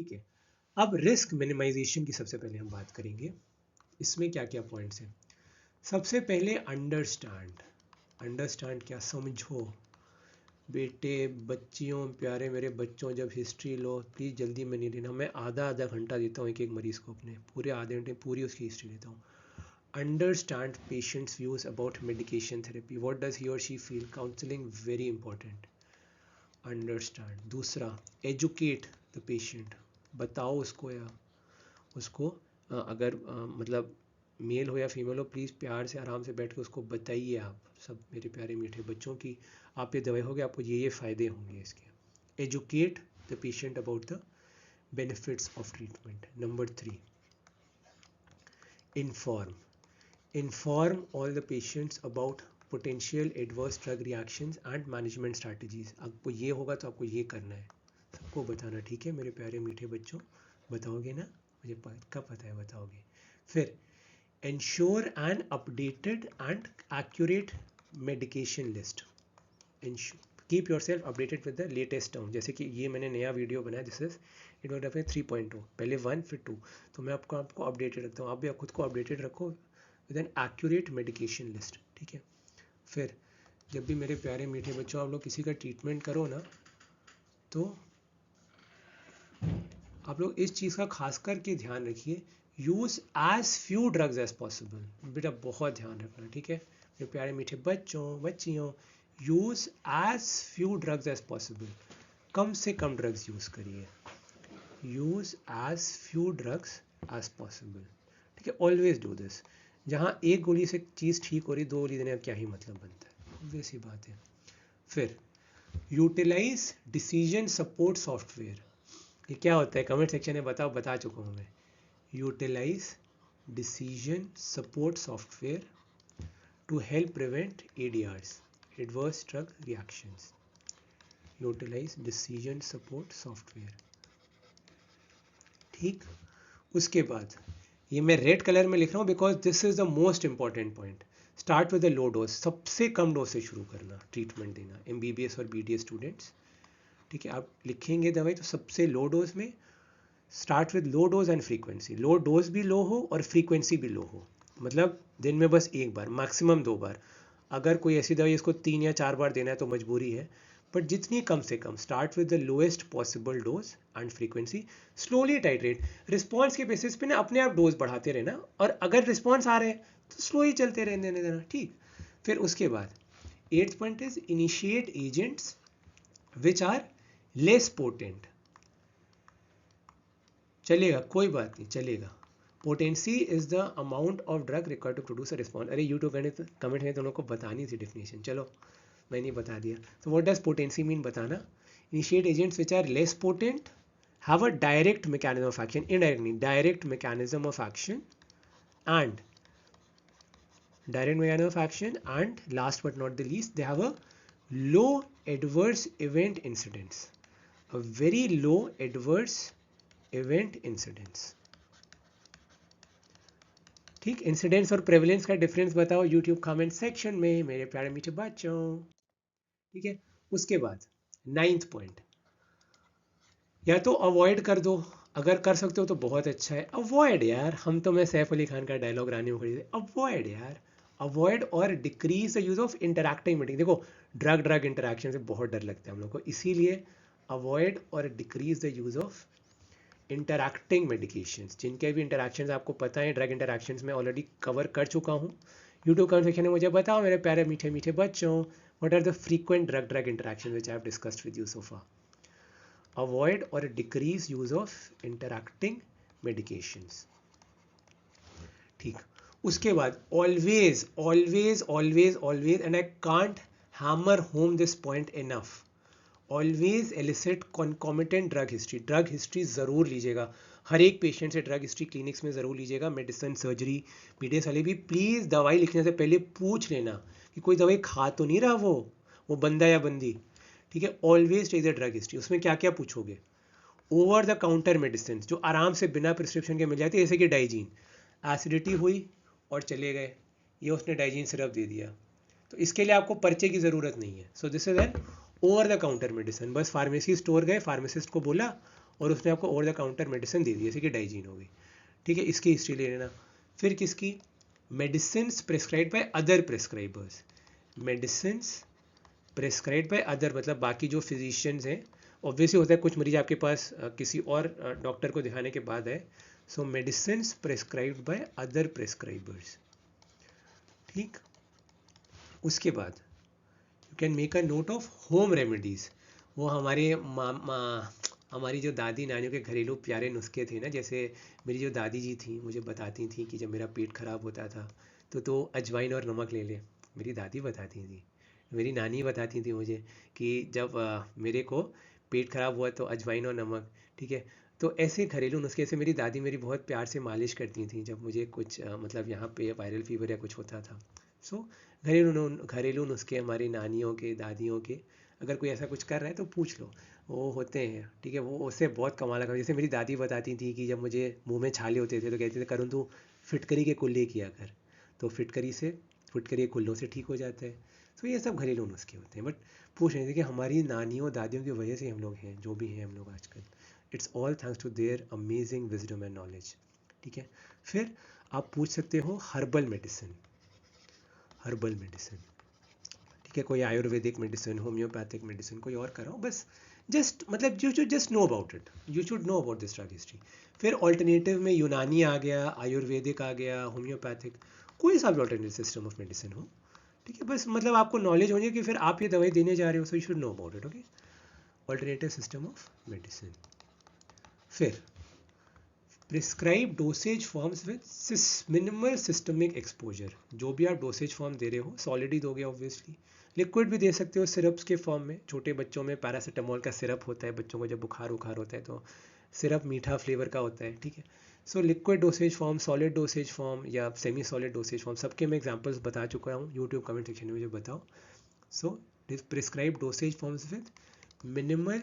ठीक है। अब रिस्क मिनिमाइजेशन की सबसे पहले हम बात करेंगे। इसमें क्या क्या पॉइंट्स हैं। सबसे पहले अंडरस्टैंड क्या, समझो। बेटे, बच्चियों, प्यारे मेरे बच्चों, जब हिस्ट्री लो प्लीज़ जल्दी में नहीं लेना। मैं आधा आधा घंटा देता हूँ एक एक मरीज़ को, अपने पूरे आधे घंटे पूरी उसकी हिस्ट्री देता हूँ। Understand patients views about medication therapy, what does he और she feel, counselling very important. Understand. दूसरा, एजुकेट द पेशेंट, बताओ उसको या उसको अगर मतलब मेल हो या फीमेल हो, प्लीज़ प्यार से आराम से बैठ के उसको बताइए आप सब मेरे प्यारे मीठे बच्चों की, आप ये दवाई होगी, आपको ये फ़ायदे होंगे इसके। Educate the patient about the benefits of treatment. Number 3, inform all the patients about potential adverse drug reactions and management strategies. आपको ये होगा तो आपको ये करना है, सबको बताना, ठीक है मेरे प्यारे मीठे बच्चों, बताओगे ना, मुझे पक्का पता है बताओगे। फिर ensure an updated and accurate medication list, keep yourself updated with the latest term। जैसे कि ये मैंने नया वीडियो बनाया, दिस इज इडोग्राफी 3.0, पहले 1 फिर 2, तो मैं आपको अपडेटेड रखता हूँ, आप भी खुद को अपडेटेड रखो with an accurate medication list, ठीक है। फिर जब भी मेरे प्यारे मीठे बच्चों आप लोग किसी का ट्रीटमेंट करो ना, तो आप लोग इस चीज़ का खास करके ध्यान रखिए, use as few drugs as possible. बेटा बहुत ध्यान रखना, ठीक है मेरे प्यारे मीठे बच्चों बच्चियों, use as few drugs as possible, कम से कम ड्रग्स यूज़ करिए, use as few drugs as possible, ठीक है। Always do this. जहाँ एक गोली से चीज़ ठीक हो रही, 2 गोली देने का क्या ही मतलब बनता है, ऑब्वियस ही बात है। फिर यूटिलाइज डिसीजन सपोर्ट सॉफ्टवेयर, ये क्या होता है कमेंट सेक्शन में बताओ, बता चुका हूँ मैं। Utilize decision support software to help prevent ADRs, adverse drug reactions. Utilize decision support software, ठीक। उसके बाद ये मैं रेड कलर में लिख रहा हूँ because this is the most important point. Start with the low dose, सबसे कम डोज से शुरू करना ट्रीटमेंट देना, MBBS और BDS स्टूडेंट्स, ठीक है। आप लिखेंगे दवाई तो सबसे लो डोज में start with low dose and frequency, low dose भी लो हो और फ्रीक्वेंसी भी लो हो, मतलब दिन में बस एक बार मैक्सिमम 2 बार। अगर कोई ऐसी दवाई इसको 3 या 4 बार देना है तो मजबूरी है, बट जितनी कम से कम, start with the lowest possible dose and frequency, slowly titrate, response के बेसिस पे ना अपने आप डोज बढ़ाते रहना, और अगर रिस्पॉन्स आ रहे हैं तो स्लो ही चलते रहने देना, ठीक। फिर उसके बाद 8th point is initiate agents which are less potent, चलेगा कोई बात नहीं चलेगा। Potency is the amount of drug required to produce a response. अरे यूट्यूब कमेंट में तुम को बतानी थी डेफिनेशन, चलो मैंने बता दिया। तो व्हाट डज पोटेंसी मीन बताना। Initiate agents which are less potent, have a direct mechanism of action, indirect नहीं, direct mechanism of action, and direct mechanism of action, and last but not the least they have a low adverse event incidence, a very low adverse event incidence, ठीक। Incidence और prevalence का difference बताओ YouTube comment section में मेरे प्यारे मीठे बच्चों, ठीक है। उसके बाद 9th पॉइंट, या तो अवॉइड कर दो, अगर कर सकते हो तो बहुत अच्छा है। अवॉइड यार, हम तो मैं सैफ अली खान का डायलॉग रानी मुखर्जी से, अवॉइड यार, अवॉइड और decrease the use of interacting meeting. देखो ड्रग इंटरैक्शन से बहुत डर लगता है हम लोग को, इसीलिए अवॉइड और decrease the use of interacting medications. जिनके भी इंटरैक्शंस आपको पता है, ड्रग इंटरैक्शंस में ऑलरेडी कवर कर चुका हूँ। यूट्यूब कमेंट सेक्शन में मुझे बताओ मेरे प्यारे मीठे मीठे बच्चों, what are the frequent drug interactions which I have discussed with you so far. Avoid or decrease use of interacting medications, ठीक। उसके बाद always always always always, and I can't hammer home this point enough, always elicit concomitant drug history। Drug history ज़रूर लीजिएगा, हर एक patient से drug history clinics में ज़रूर लीजिएगा। मेडिसिन, सर्जरी, BDS वाले भी प्लीज़ दवाई लिखने से पहले पूछ लेना कि कोई दवाई खा तो नहीं रहा वो बंदा या बंदी, ठीक है। Always take the drug history. उसमें क्या क्या पूछोगे, ओवर द काउंटर मेडिसिन जो आराम से बिना प्रिस्क्रिप्शन के मिल जाती है, जैसे कि डाइजीन, एसिडिटी हुई और चले गए, ये उसने डाइजीन सिरप दे दिया, तो इसके लिए आपको पर्चे की ज़रूरत नहीं है। So this is an over the counter medicine, बस फार्मेसी स्टोर गए, फार्मासिस्ट को बोला और उसने आपको ओवर द काउंटर मेडिसिन दे दी, जैसे कि डाइजीन हो गई, ठीक है, इसकी हिस्ट्री ले लेना। फिर किसकी, medicine prescribed by other prescribers, medicine prescribed by other मतलब बाकी जो फिजिशियंस हैं, ऑब्वियसली होता है कुछ मरीज आपके पास किसी और डॉक्टर को दिखाने के बाद है, so medicine prescribed by other prescribers, ठीक। उसके बाद you can make a note of home remedies, वो हमारे हमारी जो दादी नानियों के घरेलू प्यारे नुस्खे थे ना, जैसे मेरी जो दादी जी थी मुझे बताती थी कि जब मेरा पेट खराब होता था तो अजवाइन और नमक ले ले, मेरी दादी बताती थी। मेरी नानी बताती थी मुझे कि जब मेरे को पेट खराब हुआ तो अजवाइन और नमक, ठीक है। तो ऐसे घरेलू नुस्खे से मेरी दादी मेरी बहुत प्यार से मालिश करती थी जब मुझे कुछ मतलब यहाँ पे वायरल फीवर या कुछ होता था। सो घरेलू नुस्खे हमारी नानियों के, दादियों के, अगर कोई ऐसा कुछ कर रहा है तो पूछ लो, वो होते हैं, ठीक है। वो उससे बहुत कमाल का, जैसे मेरी दादी बताती थी कि जब मुझे मुंह में छाले होते थे तो कहते थे करुण तू फिटकरी के कुल्ले किया कर, तो फिटकरी के कुल्लों से ठीक हो जाता है। तो ये सब घरेलू नुस्खे होते हैं, बट पूछ रहे थे कि हमारी नानियों दादियों की वजह से हम लोग हैं जो भी हैं हम लोग आजकल, it's all thanks to their amazing wisdom and knowledge, ठीक है। फिर आप पूछ सकते हो हर्बल मेडिसिन, हर्बल मेडिसिन, ठीक है, कोई आयुर्वेदिक मेडिसिन, होम्योपैथिक मेडिसिन, कोई और कराओ, बस जस्ट मतलब you should just no about it, you should know about this drug history. फिर ऑल्टरनेटिव में यूनानी आ गया, आयुर्वेदिक आ गया, होम्योपैथिक, कोई सा भी ऑल्टरनेटिव सिस्टम ऑफ मेडिसिन हो, ठीक है, बस मतलब आपको नॉलेज होनी है कि फिर आप ये दवाई देने जा रहे हो, so you should know about it, okay. Alternative system of medicine. फिर prescribe dosage forms with minimal systemic exposure, जो भी आप डोसेज फॉर्म दे रहे हो सॉलिड ही दोगे ऑब्वियसली, लिक्विड भी दे सकते हो सिरप्स के फॉर्म में, छोटे बच्चों में पैरासीटामोल का सिरप होता है, बच्चों को जब बुखार उखार होता है तो सिरप मीठा फ्लेवर का होता है, ठीक है। So liquid dosage form, solid dosage form या सेमी सॉलिड डोसेज फॉर्म, सबके मैं एग्जांपल्स बता चुका हूँ, यूट्यूब कमेंट सेक्शन में मुझे बताओ। So prescribe dosage forms with minimal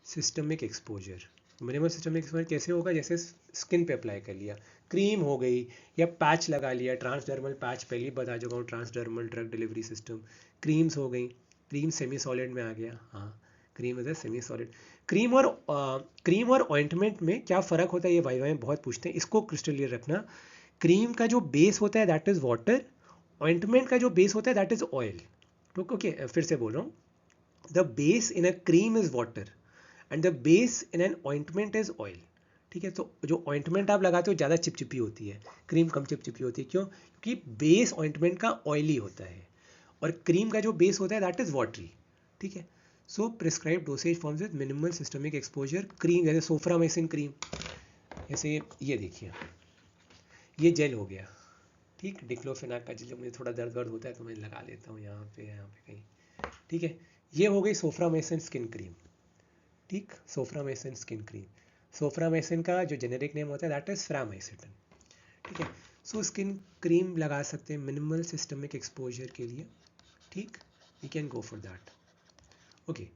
systemic exposure. Minimal systemic exposure कैसे होगा, जैसे स्किन पे अप्लाई कर लिया, क्रीम हो गई या पैच लगा लिया, ट्रांसडर्मल पैच पहले ही बता चुका हूँ, transdermal drug delivery system, creams हो गई, क्रीम सेमी सॉलिड में आ गया, हाँ cream is semi solid. Cream और ऑइंटमेंट में क्या फ़र्क होता है, ये वाई में बहुत पूछते हैं, इसको क्रिस्टल क्लियर रखना। क्रीम का जो बेस होता है दैट इज़ वाटर, ऑइंटमेंट का जो बेस होता है दैट इज़ ऑयल, तो ओके फिर से बोल रहा हूँ, the base in a cream is water and the base in an ointment is oil, ठीक है। तो जो ऑइंटमेंट आप लगाते हो ज़्यादा चिपचिपी होती है, क्रीम कम चिपचिपी होती है, क्यों, क्योंकि बेस ऑइंटमेंट का ऑयली होता है और क्रीम का जो बेस होता है दैट इज वाटरी, ठीक है। So prescribe dosage forms with minimal systemic exposure. Cream जैसे सोफ्रामाइसिन क्रीम, जैसे ये देखिए ये जेल हो गया, ठीक, डिक्लोफेनाक का जेल, जब मुझे थोड़ा दर्द वर्द होता है तो मैं लगा लेता हूँ यहाँ पे कहीं, ठीक है। ये हो गई सोफ्रामाइसिन स्किन क्रीम, ठीक, सोफ्रामाइसिन स्किन क्रीम, सोफ्रामाइसिन का जो जेनेरिक नेम होता है दैट इज फ्रामाइसिटन, ठीक है। सो स्किन क्रीम लगा सकते हैं मिनिमल सिस्टमिक एक्सपोजर के लिए, ठीक, we can go for that, okay.